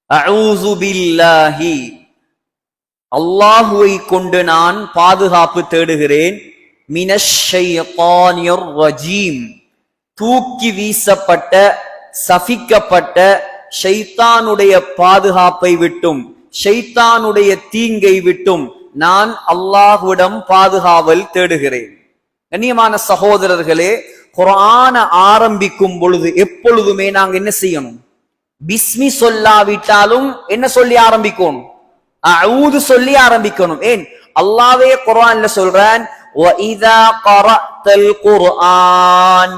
அஊது பில்லாஹி, அல்லாஹுவை கொண்டு நான் பாதுகாப்பு தேடுகிறேன், மினஷ் ஷைத்தானிர் ரஜீம், தூக்கி வீசப்பட்ட சபிக்கப்பட்ட ஷைத்தானுடைய பாதுகாப்பை விட்டும் ஷைத்தானுடைய தீங்கை விட்டும் நான் அல்லாஹ்விடம் பாதுகாவல் தேடுகிறேன். கண்ணியமான சகோதரர்களே, குர்ஆன ஆரம்பிக்கும் பொழுது எப்பொழுதுமே நாங்க என்ன செய்யணும்? பிஸ்மி சொல்லாவிட்டாலும் என்ன சொல்லி ஆரம்பிக்கணும்? அஊது சொல்லி ஆரம்பிக்கணும். ஏன்? அல்லாஹ்வே குர்ஆன்ல சொல்றான், வஇதா கரஅத்தல் குர்ஆன்,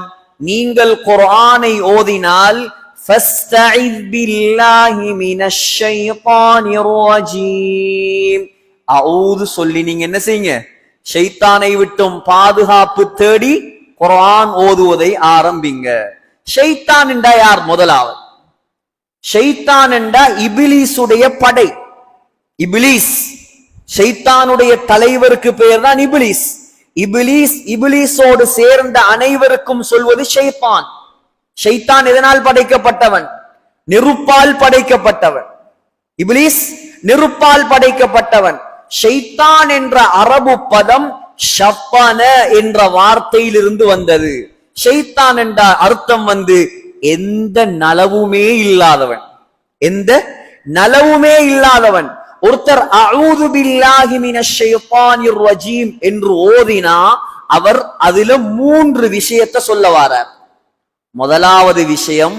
நீங்கள் குர்ஆனை ஓதினால் ஃபஸ்தஇஸ் பில்லாஹி மினஷ் ஷைத்தானிர் ரஜீம், அஊது சொல்லி நீங்க என்ன செய்யுங்க? ஷைத்தானை விட்டும் பாதுகாப்பு தேடி குர்ஆன் ஓதுவதை ஆரம்பிங்க. ஷைத்தான் என்றா யார்? முதலாவது ஷைத்தான் என்றா இபிலிசுடைய படை. இபிலிஸ், ஷைத்தானுடைய தலைவருக்கு பெயர் தான் இபிலிஸ். இபிலிஸோடு சேர்ந்த அனைவருக்கும் சொல்வது ஷைத்தான். ஷைத்தான் எதனால் படைக்கப்பட்டவன்? நெருப்பால் படைக்கப்பட்டவன். இபிலிஸ் நெருப்பால் படைக்கப்பட்டவன். ஷைத்தான் என்ற அரபு பதம் ஷப்பன என்ற வார்த்தையிலிருந்து வந்தது. ஷைத்தான் என்ற அர்த்தம் எந்த நலவுமே இல்லாதவன். எந்த நலவுமே இல்லாதவன். ஒருத்தர் அஊது பில்லாஹி மினஷ் ஷைத்தானிர் ரஜீம் என்று ஓதினா அவர் அதுல 3 விஷயத்தை சொல்ல வரார். முதலாவது விஷயம்,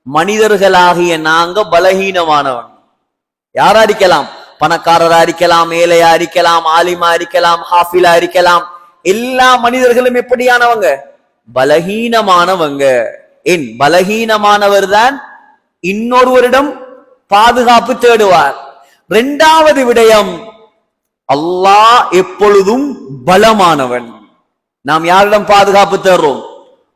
மனிதர்களாகிய நாங்க பலகீனமானவன். யாரா இருக்கலாம்? பணக்காரரா இருக்கலாம், ஏழையா இருக்கலாம், ஆலிமா இருக்கலாம், ஹாஃபிலா இருக்கலாம். எல்லா மனிதர்களும் எப்படியானவங்க? பலகீனமானவங்க. என் பலகீனமானவர் தான் இன்னொருவரிடம் பாதுகாப்பு தேடுவார். 2வது விடயம், அல்லாஹ் எப்பொழுதும் பலமானவன். நாம் யாரிடம் பாதுகாப்பு தேடுறோம்?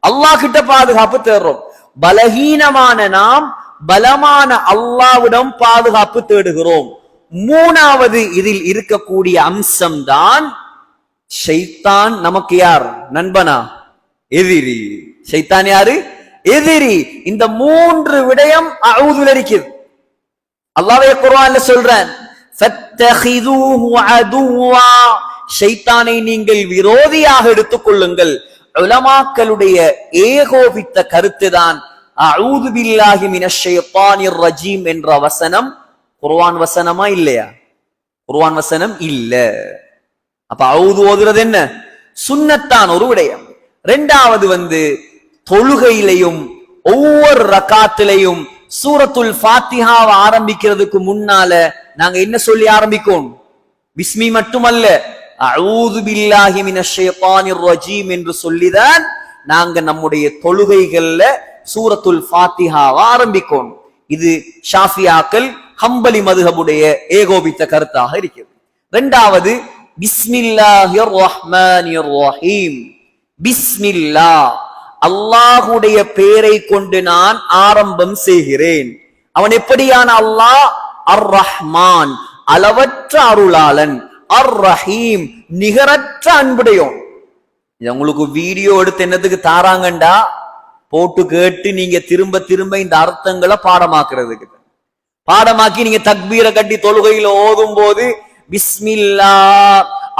அல்லாஹ் கிட்ட பாதுகாப்பு தேடுறோம். பலகீனமான நாம் பலமான அல்லாஹ்விடம் பாதுகாப்பு தேடுகிறோம். 3வது இதில் இருக்கக்கூடிய அம்சம் தான், ஷைத்தான் நமக்கு யார்? நண்பனா? எதிரி. ஷைத்தான் யாரு? எதிரி. இந்த 3 விடயம் அஊதுல இருக்குது. அல்லாஹ்வே குர்ஆன்ல சொல்றான், ஃபத்தஹிதூஹு அதுவா, ஷைத்தானை நீங்கள் விரோதியாக எடுத்துக் கொள்ளுங்கள். உலமாக்களுடைய ஏகோபித்த கருத்துதான் அஊது பில்லாஹி மினஷ் ஷைத்தானிர் ரஜீம் என்ற வசனம் குர்ஆன் வசனமா இல்லையா? குர்ஆன் வசனம் இல்ல. அப்ப அஊது ஓதுறது என்ன? சுன்னத்தான் ஒரு விடயம். 2வது தொழுகையிலையும் ஒவ்வொரு ரக்காத்திலையும் சூரத்துல் ஃபாத்திஹாவை ஆரம்பிக்கிறதுக்கு முன்னால நாங்க என்ன சொல்லி ஆரம்பிக்கோம்? பிஸ்மி மட்டுமல்ல, அஊது பில்லாஹி மினஷ் ஷைத்தானிர் ரஜீம் என்று சொல்லிதான் நாங்க நம்முடைய தொழுகைகள்ல சூரத்துல் ஃபாத்திஹாவை ஆரம்பிக்கோம். இது ஷாஃபியாக்கள் ஹம்பலி மதுஹபுடைய ஏகோபித்த கருத்தாக இருக்கிறது. 2வது பிஸ்மில்லாஹிர் ரஹ்மானிர் ரஹீம். பிஸ்மில்லாஹ், அல்லாஹுடைய பெயரை கொண்டு நான் ஆரம்பம் செய்கிறேன். அவன் எப்படியான அல்லாஹ்? அர் ரஹ்மான், அளவற்ற அருளாளன். அர் ரஹீம், நிகரற்ற அன்புடையோன். உங்களுக்கு வீடியோ எடுத்து என்னத்துக்கு தாராங்கண்டா, போட்டு கேட்டு நீங்க திரும்ப திரும்ப இந்த அர்த்தங்களை பாடமாக்குறதுக்கு. பாடமாக்கி நீங்க தக்பீரை கட்டி தொழுகையில ஓதும் போது பிஸ்மில்லா,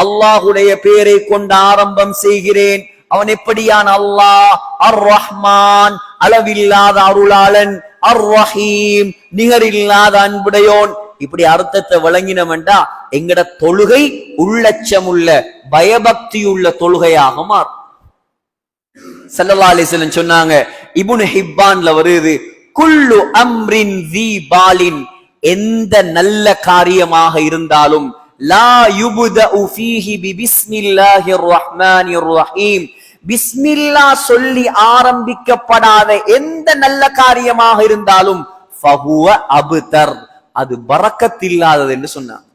அல்லாஹுடைய பெயரை கொண்டு ஆரம்பம் செய்கிறேன், அவன் எப்படியான அல்லாஹ்? அர் ரஹ்மான், அளவில்லாத அருளாளன். அர் ரஹீம், நிகரில்லாத அன்புடையோன். இப்படி அர்த்தத்தை விளங்கினவன்டா எங்கட தொழுகை உள்ளச்சமுள்ள பயபக்தியுள்ள தொழுகையாக மாறும். ஸல்லல்லாஹு அலைஹி வஸல்லம் சொன்னாங்க, இப்னு ஹிப்பான்ல வருது, குல்லு அம்ரின் ஸீ பாலின், எந்த நல்ல காரியமாக இருந்தாலும் லா யுப்தஉ ஃபீஹி பிஸ்மில்லாஹிர் ரஹ்மானிர் ரஹீம், பிஸ்மில்லா சொல்லி ஆரம்பிக்கப்படாத எந்த நல்ல காரியமாக இருந்தாலும் ஃபஹுவ அப்தர், அது பரக்கத்தில்லாதது என்று சொன்னாங்க.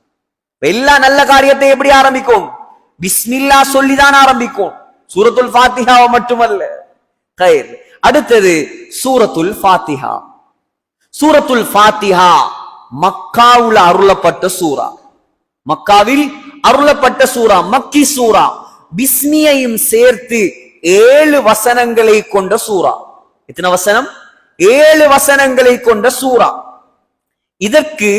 எல்லா நல்ல காரியத்தை எப்படி ஆரம்பிக்கும்? பிஸ்மில்லா சொல்லிதான் ஆரம்பிக்கும். சூரத்துல் ஃபாத்திஹாவை மட்டுமல்ல. அடுத்தது சூரத்துல் ஃபாத்திஹா. சூரத்துல் ஃபாத்திஹா மக்காவுல அருளப்பட்ட சூரா. மக்காவில் அருளப்பட்ட சூரா, மக்கி சூரா. பிஸ்மியையும் சேர்த்து 7 வசனங்களை கொண்ட சூரா. எத்தனை வசனம்? 7 வசனங்களை கொண்ட சூரா. இதற்கு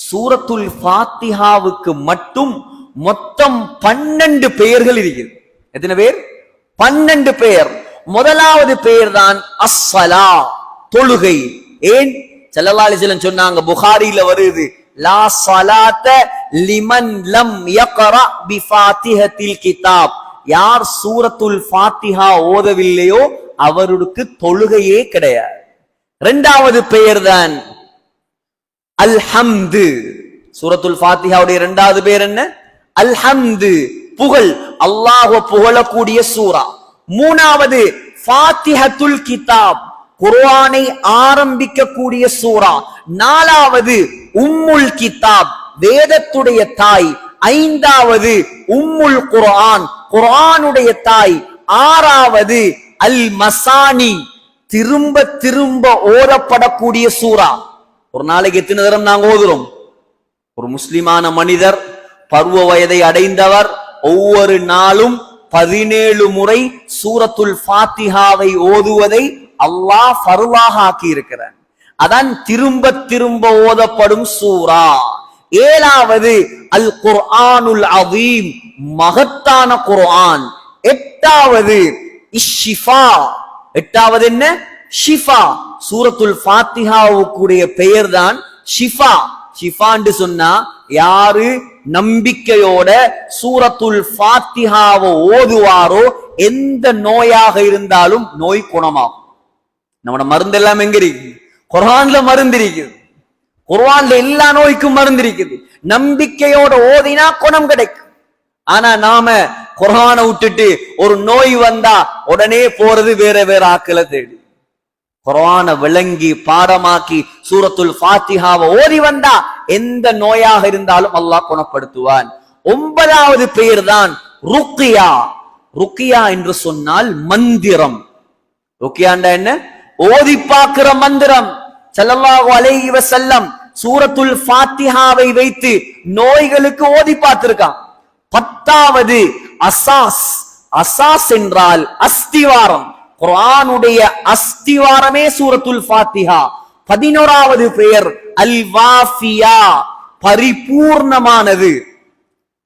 சூரத்துல் ஃபாத்திஹாவுக்கு மட்டும் மொத்தம் 12 பெயர்கள் இருக்குது. எத்தனை பேர்? 12 பெயர். முதலாவது பெயர் தான் அஸ்ஸலா, தொழுகை. ஏன்? ஸல்லல்லாஹு அலைஹி வஸல்லம் சொன்னாங்க, புகாரில வருது, லா ஸலாத்த லிமன் லம் யக்ரா பிஃபாத்திஹத்தில் கிதாப். யார் சூரத்துல் ஃபாத்திஹா ஓதவில்லையோ அவருக்கு தொழுகையே கிடையாது. இரண்டாவது பெயர் தான் அல்ஹம்து. சூரத்துல் ஃபாத்திஹாவுடைய இரண்டாவது பெயர் என்ன? அல்ஹம்து, புகழ், அல்லாஹ்வை புகழக்கூடிய சூரா. மூணாவது ஃபாத்திஹத்துல் கிதாப், குர்ஆனை ஆரம்பிக்கக்கூடிய சூரா. நாலாவது உம்முல் கிதாப், வேதத்துடைய தாய். ஐந்தாவது உம்முல் குர்ஆன், குர்ஆனுடைய தாய். ஆறாவது அல் மசானி, திரும்ப திரும்ப ஓதப்படக்கூடிய சூரா. ஒரு நாளைக்கு எத்தனை தரம் நாங்க ஓதுறோம்? ஒரு முஸ்லிமான மனிதர், பருவ வயதை அடைந்தவர், ஒவ்வொரு நாளும் 17 முறை சூரத்துல் ஃபாத்திஹாவை ஓதுவதை அல்லாஹ் ஃபர்லாக ஆக்கி இருக்கிறார். அதான் திரும்ப திரும்ப ஓதப்படும் சூரா. ஏழாவது அல் குர்ஆனுல் அதீம், மகத்தான குர்ஆன். எட்டாவது இஷ்ஷிஃபா, எட்டாவது என்ன? ஷிஃபா. சூரத்துல் ஃபாத்திஹாவுக்குடைய பெயர் தான் ஷிஃபா. ஷிஃபான்னு சொன்னா யாரு நம்பிக்கையோட சூரத்துல் ஃபாத்திஹாவை ஓதுவாரோ எந்த நோயாக இருந்தாலும் நோய் குணமாகும். நம்மட மருந்து எல்லாம் எங்க இருக்கு? குர்ஆன்ல மருந்து இருக்குது. குர்ஆன்ல எல்லா நோய்க்கும் மருந்து இருக்குது. நம்பிக்கையோட ஓதினா குணம் கிடைக்கும். ஆனா நாம குர்ஆனை விட்டுட்டு ஒரு நோய் வந்தா உடனே போறது வேற வேற ஆக்களை தேடி. குர்ஆனை விளங்கி பாடமாக்கி சூரத்துல் ஃபாத்திஹாவை ஓதி வந்தா எந்த நோயாக இருந்தாலும் அல்லாஹ் குணப்படுத்துவான். 9வது பெயர் தான் ருக்கியா. ருக்கியா என்று சொன்னால் மந்திரம். ருக்கியாண்டா என்ன? ஓதி பார்க்கிற மந்திரம். ஸல்லல்லாஹு அலைஹி வஸல்லம் சூரத்துல் ஃபாத்திஹாவை வைத்து நோய்களுக்கு ஓதி பார்த்திருக்கான். 10வது அசாஸ். அசாஸ் என்றால் அஸ்திவாரம். குர்ஆனுடைய அஸ்திவாரமே சூரத்துல் ஃபாத்திஹா. 11வது பெயர் அல் வாஃபியா, பரிபூர்ணமானது.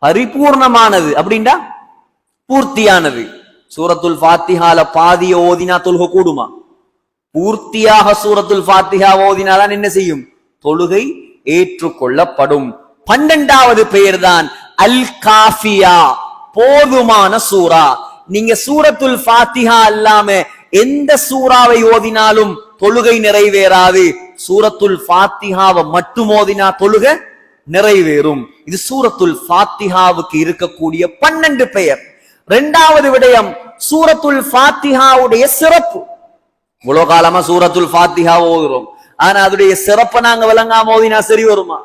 பரிபூர்ணமானது அப்படின்னா பூர்த்தியானது. சூரத்துல் ஃபாத்திஹால பாதிய ஓதினா தொழுகை கூடுமா? பூர்த்தியாக சூரத்துல் ஃபாத்திஹா ஓதினாதான் என்ன செய்யும்? தொழுகை ஏற்றுக்கொள்ளப்படும். 12வது பெயர் தான் அல் காஃபியா, போதுமான சூரா. நீங்க சூரத்துல் ஃபாத்திஹா அல்லாம எந்த சூறாவை ஓதினாலும் தொழுகை நிறைவேறாது. சூரத்துல் ஃபாத்திஹாவை மட்டும் ஓதினா தொழுகை நிறைவேறும். இது சூரத்துல் ஃபாத்திஹாவுக்கு இருக்கக்கூடிய 12 பெயர். இரண்டாவது விடயம் சூரத்துல் ஃபாத்திஹாவுடைய சிறப்பு. இவ்வளவு காலமா சூரத்துல் ஃபாத்திஹா ஓதுறோம், ஆனா அதோடைய சிறப்பை நாங்க விளங்காம ஓதினா சரி வருமா?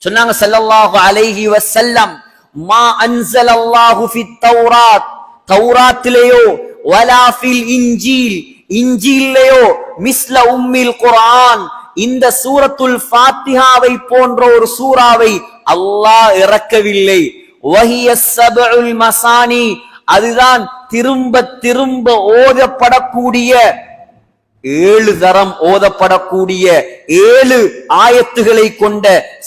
சொன்னாங்க ஸல்லல்லாஹு அலைஹி வஸல்லம், மா அன்ஸலல்லாஹு ஃபித் தௌராத், தௌராத்திலேயோ வலா ஃபில் இன்ஜீல், இன்ஜீல்லையோ மிஸ்ல உம்மில் குர்ஆன், இந்த சூரத்துல் ஃபாத்திஹாவை போன்ற ஒரு சூறாவை அல்லாஹ் இறக்கவில்லை. வஹிய ஸபஉல் மசானி, அதுதான் திரும்ப திரும்ப ஓதப்படக்கூடிய 7 தரம் ஓதப்படக்கூடிய 7 ஆயத்துகளை கொண்ட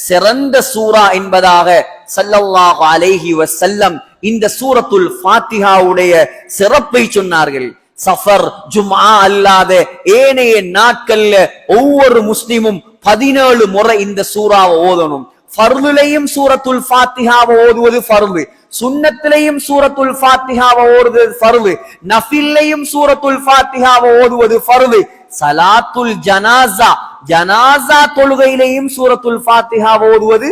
சிறந்த சூரா என்பதாக ஸல்லல்லாஹு அலைஹி வஸல்லம் இந்த சூரத்துல் ஃபாத்திஹாவுடைய சிறப்பை சொன்னார்கள். சஃபர், ஜும்ஆ அல்லாத ஏனைய நாட்கள்ல ஒவ்வொரு முஸ்லிமும் 17 முறை இந்த சூறாவை ஓதணும். ஃபர்லுலையும் சூரத்துல் ஃபாத்திஹாவை ஓதுவது ஃபர்லு, சுன்னத்திலையும் சூரத்துல் ஃபாத்திஹாவை ஓதுவது ஃபர்லு, நஃபில்லையும் சூரத்துல் ஃபாத்திஹாவை ஓதுவது ஃபர்லு, ஸலாத்துல் ஜனாஸா, ஜனாஸா தொழுகையிலையும் சூரத்துல் ஃபாத்திஹாவை ஓதுவது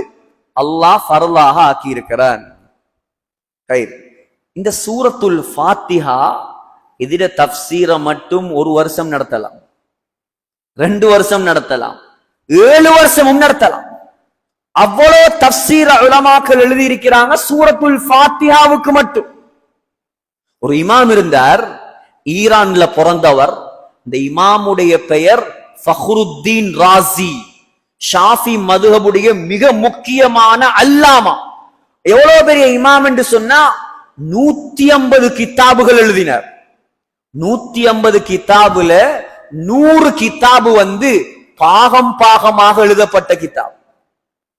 அல்லாஹ் ஃபர்லாக ஆக்கி இருக்கிறான். இந்த சூரத்துல் ஃபாத்திஹா இதில தஃப்சீரை மட்டும் 1 வருஷம் நடத்தலாம், 2 வருஷம் நடத்தலாம், 7 வருஷமும் நடத்தலாம். அவ்வளவு தஃப்சீர உலமாக்கள் எழுதி இருக்கிறாங்க சூரத்துல் ஃபாத்திஹாவுக்கு மட்டும். ஒரு இமாம் இருந்தார், ஈரான்ல பிறந்தவர். இந்த இமாமுடைய பெயர் ஃபஹ்ருத்தீன் ராஸி, ஷாஃபி மதுஹபுடைய மிக முக்கியமான அல்லாமா. எவ்வளவு பெரிய இமாம் என்று சொன்னா 150 கிதாபுகள் எழுதினார். 150 கிதாபுல 100 கிதாபு பாகம் பாகமாக எழுதப்பட்ட கிதாப்.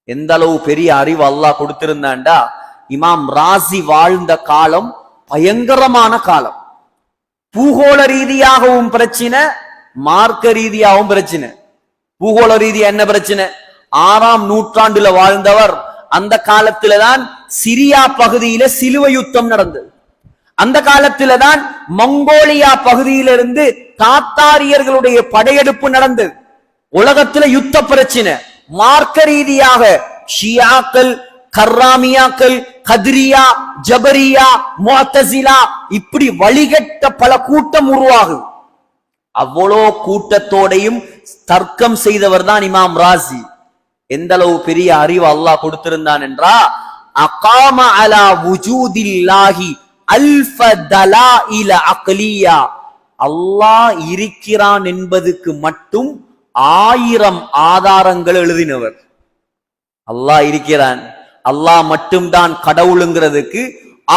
எந்த அளவு பெரிய அறிவு அல்லாஹ் கொடுத்திருந்தாண்டா, இமாம் ராசி வாழ்ந்த காலம் பயங்கரமான காலம். பூகோள ரீதியாகவும் பிரச்சனை, மார்க்க ரீதியாகவும் பிரச்சனை. பூகோள ரீதியா என்ன பிரச்சனை? 6ஆம் நூற்றாண்டுல வாழ்ந்தவர். அந்த காலத்துல தான் சிரியா பகுதியில சிலுவை யுத்தம் நடந்தது. அந்த காலத்துல தான் மங்கோலியா பகுதியிலிருந்து தாத்தாரியர்களுடைய படையெடுப்பு நடந்தது. உலகத்துல யுத்த பிரச்சனை. மார்க்க ரீதியாக ஷியாக்கள், கர்ராமியாக்கள், கத்ரியா, ஜபரியா, முஅத்தசிலா இப்படி வழிகட்ட பல கூட்டம் உருவாகும். அவ்வளோ கூட்டத்தோடையும் தர்க்கம் செய்தவர் தான் இமாம் ராசி. எந்த அளவு பெரிய அறிவு அல்லாஹ் கொடுத்திருந்தான் என்றா, அகாம அலா வுஜூதில்லாஹி அல்ஃப தலாயில அக்லியா, அல்லாஹ் இருக்கிறான் என்பதுக்கு மட்டும் 1000 ஆதாரங்கள் எழுதினவர். அல்லாஹ் இருக்கிறான், அல்லாஹ் மட்டும்தான் கடவுளுங்கிறதுக்கு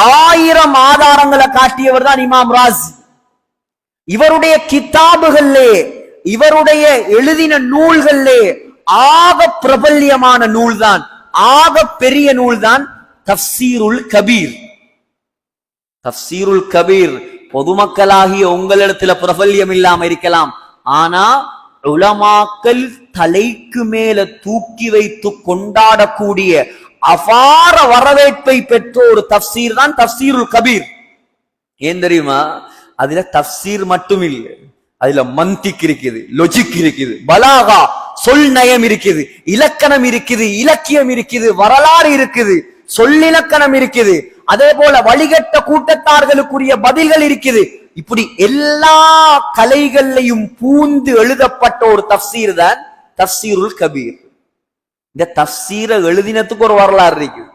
1000 ஆதாரங்களை காட்டியவர் தான் இமாம் ராசி. இவருடைய கிதாபுகளே, இவருடைய எழுதின நூல்களே ஆக பிரபல்யமான நூல்தான், ஆக பெரிய நூல்தான் தஃப்சீருல் கபீர். தஃப்சீருல் கபீர் பொதுமக்களாகிய உங்களிடத்துல பிரபல்யம் இல்லாம இருக்கலாம், ஆனா உலமாக்கள் தலைக்கு மேல தூக்கி வைத்து கொண்டாடக்கூடிய அபார வரவேற்பை பெற்ற ஒரு தஃப்சீர் தான் தஃப்சீருல் கபீர். ஏன் தெரியுமா? அதுல தஃப்சீர் மட்டும் இல்லை, அதுல மந்திக் இருக்குது, லொஜிக் இருக்குது, பலாகா சொல் நயம் இருக்குது, இலக்கணம் இருக்குது, இலக்கியம் இருக்குது, வரலாறு இருக்குது, சொல்லிலக்கணம் இருக்குது, அதே போல வழிகட்ட கூட்டத்தார்களுக்குரிய பதில்கள் இருக்குது. இப்படி எல்லா கலைகளையும் பூந்து எழுதப்பட்ட ஒரு தஃப்சீர் தான் தஃப்சீருல் கபீர். இந்த தஃப்சீரை எழுதினத்துக்கு ஒரு வரலாறு இருக்குது.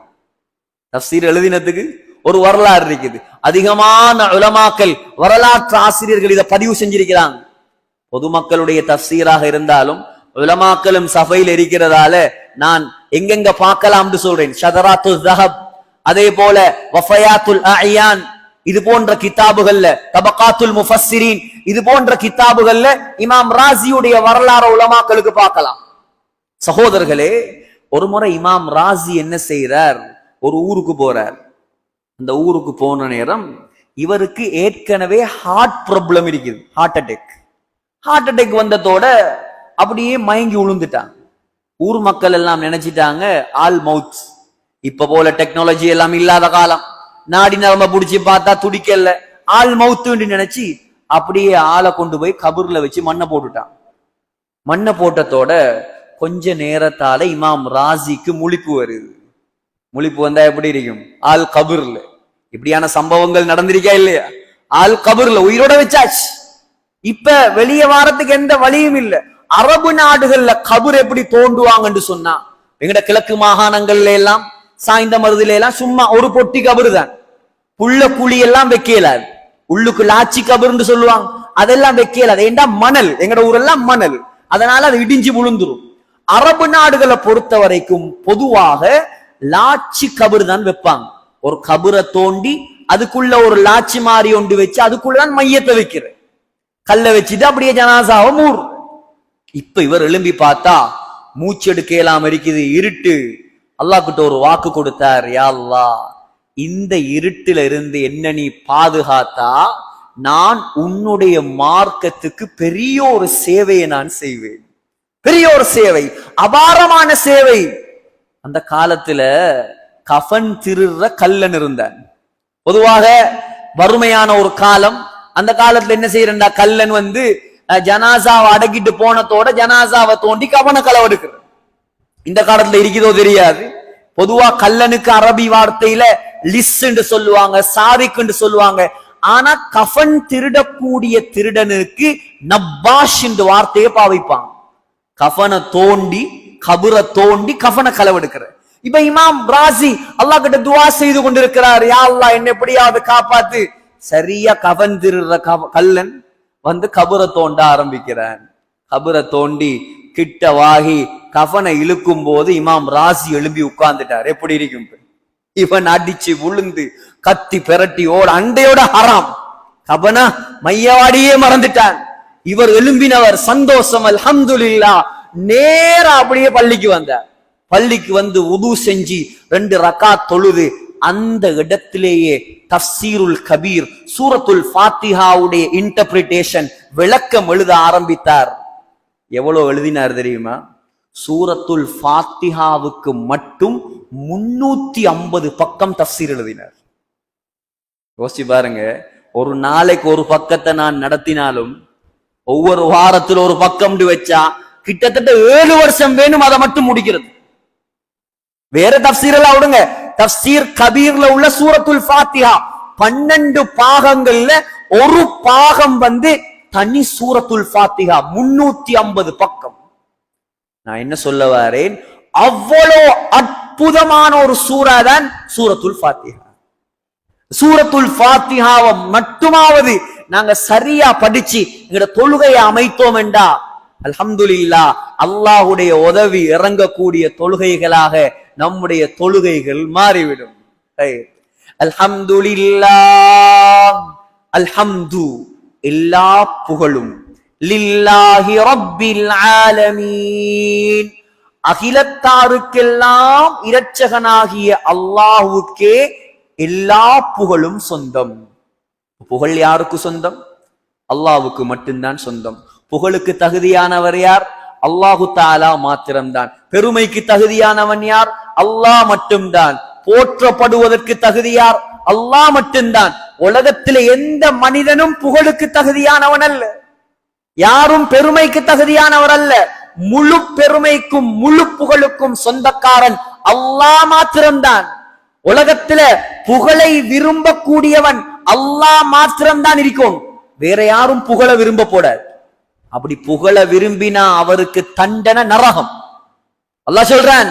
தஃப்சீர் எழுதினத்துக்கு ஒரு வரலாறு இருக்குது. அதிகமான உலமாக்கள், வரலாற்று ஆசிரியர்கள் இதை பதிவு செஞ்சிருக்கிறாங்க. பொதுமக்களுடைய தஃப்சீராக இருந்தாலும் உலமாக்களும் சபையில் இருக்கிறதால நான் எங்கெங்க பார்க்கலாம்னு சொல்றேன். ஷதராத்துல் ஸஹப், அதே போல வஃபயாத்துல் அயான், இது போன்ற கிதாபுகள்ல, தபகாத்துல் முஃபஸ்ஸிரீன், இது போன்ற கிதாபுகள்ல இமாம் ராசியுடைய வரலாறு உலமாக்களுக்கு பார்க்கலாம். சகோதரர்களே, ஒரு முறை இமாம் ராசி என்ன செய்யறார்? ஒரு ஊருக்கு போறார். அந்த ஊருக்கு போன நேரம் இவருக்கு ஏற்கனவே ஹார்ட் ப்ராப்ளம் இருக்குது, ஹார்ட் அட்டாக். ஹார்ட் அட்டாக் வந்ததோட அப்படியே மயங்கி விழுந்துட்டாங்க. ஊர் மக்கள் எல்லாம் நினைச்சிட்டாங்க ஆல் மவுத். இப்ப போல டெக்னாலஜி எல்லாம் இல்லாத காலம், நாடி நரம்ப புடிச்சு பார்த்தா துடிக்கல, ஆல் மவுத்து நினைச்சு அப்படியே ஆளை கொண்டு போய் கபூர்ல வச்சு மண்ணை போட்டுட்டான். மண்ணை போட்டதோட கொஞ்ச நேரத்தால இமாம் ராசிக்கு முழிப்பு வருது. முழிப்பு வந்தா எப்படி இருக்கும்? ஆல் கபூர்ல இப்படியான சம்பவங்கள் நடந்திருக்கா இல்லையா? ஆல் கபூர்ல உயிரோட வச்சாச்சு. இப்ப வெளியே வாரத்துக்கு எந்த வழியும் இல்ல. அரபு நாடுகள்ல கபூர் எப்படி தோண்டுவாங்கன்னு சொன்னா, எங்கட கிழக்கு மாகாணங்கள்ல எல்லாம் சாய்ந்த மருதுல எல்லாம் சும்மா ஒரு பொட்டி கபரு தான், புள்ள குழி எல்லாம் வைக்கலாது. உள்ளுக்கு லாச்சி கபர்ன்னு சொல்லுவாங்க, அதெல்லாம் வைக்கலாது. ஏண்டா மணல், எங்கட ஊரெல்லாம் மணல், அதனால அது இடிஞ்சு விழுந்துரும். அரபு நாடுகளை பொறுத்த வரைக்கும் பொதுவாக லாச்சி கபர் தான் வைப்பாங்க. ஒரு கபரை தோண்டி அதுக்குள்ள ஒரு லாச்சி மாறி ஒன்று வச்சு அதுக்குள்ளதான் மையத்தை வைக்கிற, கல்ல வச்சுட்டு அப்படியே ஜனாசாவை மூர். இப்ப இவர் எழும்பி பார்த்தா மூச்சு எடுக்கலாம் இருக்குது, இருட்டு. அல்லாஹ் கிட்ட ஒரு வாக்கு கொடுத்தார், யா அல்லாஹ், இந்த இருட்டில இருந்து என்ன நீ பாதுகாத்தா நான் உன்னுடைய மார்க்கத்துக்கு பெரிய ஒரு சேவையை நான் செய்வேன். பெரிய ஒரு சேவை, அபாரமான சேவை. அந்த காலத்துல கஃன் திருற கல்லன் இருந்தான். பொதுவாக வறுமையான ஒரு காலம். அந்த காலத்துல என்ன செய்யறா, கல்லன் வந்து ஜனாசாவை அடக்கிட்டு போனதோட ஜனாசாவை தோண்டி கவன களவெடுக்கிற. இந்த காலத்துல இருக்குதோ தெரியாது. பொதுவா கல்லனுக்கு அரபி வார்த்தையில லிஸ் என்று சொல்லுவாங்க, சாரிக் என்று சொல்லுவாங்க. ஆனா கஃன் திருடக்கூடிய திருடனுக்கு நப்பாஷ் என்ற வார்த்தையை பாவிப்பாங்க. கஃனை தோண்டி, கபரை தோண்டி கஃனை களவெடுக்கிற. இப்ப இமாம் ராசி அல்லாஹ் கிட்ட துவா செய்து கொண்டிருக்கிறார், யா அல்லாஹ் என்ன எப்படியாவது காப்பாத்து. சரியா கஃன் திருடுற கல்லன் வந்து கபரை தோண்ட ஆரம்பிக்கிறான். கபரை தோண்டி கிட்ட வாகி கஃனை இழுக்கும் போது இமாம் ராசி எழும்பி உட்கார்ந்துட்டார். எப்படி இருக்கும்? இவன் அடிச்சு விழுந்து கத்தி பெரட்டி ஓட அண்டையோட ஹராம். கபனா மையவாடியே மறந்துட்டான். இவர் எழும்பினவர் சந்தோஷம், அல்ஹம்துலில்லாஹ் நேரா அப்படியே பள்ளிக்கு வந்தார். பள்ளிக்கு வந்து உது செஞ்சு 2 ரக்காத் தொழுது அந்த இடத்திலேயே தஃப்சீருல் கபீர் சூரத்துல் ஃபாத்திஹாவுடைய இன்டர்பிரிட்டேஷன் விளக்கம் எழுத ஆரம்பித்தார். எவ்வளவு எழுதினார் தெரியுமா? சூரத்துல் ஃபாத்திஹாவுக்கு மட்டும் 350 பக்கம் தஃப்சீர் எழுதினார். யோசிச்சு பாருங்க, ஒரு நாளைக்கு ஒரு பக்கத்தை நான் நடத்தினாலும் ஒவ்வொரு வாரத்தில் ஒரு பக்கம் வச்சா கிட்டத்தட்ட 7 வருஷம் வேணும் அதை மட்டும் முடிக்கிறது. வேற தஃப்சீர் எல்லாம் விடுங்க, தஃப்சீர் கபீர்ல உள்ள சூரத்துல் ஃபாத்திஹா 12 பாகங்கள்ல ஒரு பாகம் வந்து தனி சூரத்துல் ஃபாத்திஹா 350 பக்கம். நான் என்ன சொல்ல வரேன், அவ்வளோ அற்புதமான ஒரு சூரா தான் சூரத்துல் ஃபாத்திஹா. சூரத்துல் ஃபாத்திஹாவை மட்டுமாவது நாங்க சரியா படிச்சு எங்கட தொழுகையை அமைத்தோம் என்றா அல்ஹம்துலில்லாஹ் அல்லாஹ்வுடைய உதவி இறங்கக்கூடிய தொழுகைகளாக நம்முடைய தொழுகைகள் மாறிவிடும். அல்ஹம்துலில்லாஹ், அல்ஹம்து எல்லா புகழும், லில்லாஹி ரப்பில் ஆலமீன் அகிலத்தாருக்கெல்லாம் இரட்சகனாகிய அல்லாஹ்வுக்கே எல்லா புகழும் சொந்தம். புகழ் யாருக்கு சொந்தம்? அல்லாஹ்வுக்கு மட்டும்தான் சொந்தம். புகழுக்கு தகுதியானவர் யார்? அல்லாஹு தஆலா மாத்திரம்தான். பெருமைக்கு தகுதியானவன் யார்? அல்லாஹ் மட்டும்தான். போற்றப்படுவதற்கு தகுதியார்? அல்லாஹ் மட்டும்தான். உலகத்திலே எந்த மனிதனும் புகழுக்கு தகுதியானவன் அல்ல, யாரும் பெருமைக்கு தகுதியானவர் அல்ல. முழு பெருமைக்கும் முழு புகழுக்கும் சொந்தக்காரன் அல்லாஹ் மாத்திரம்தான். உலகத்தில புகழை விரும்பக்கூடியவன் அல்லாஹ் மாத்திரம்தான் இருக்கும், வேற யாரும் புகழ விரும்ப போடாது. அப்படி புகழ விரும்பினா அவருக்கு தண்டனை நரகம். அல்லாஹ் சொல்றான்,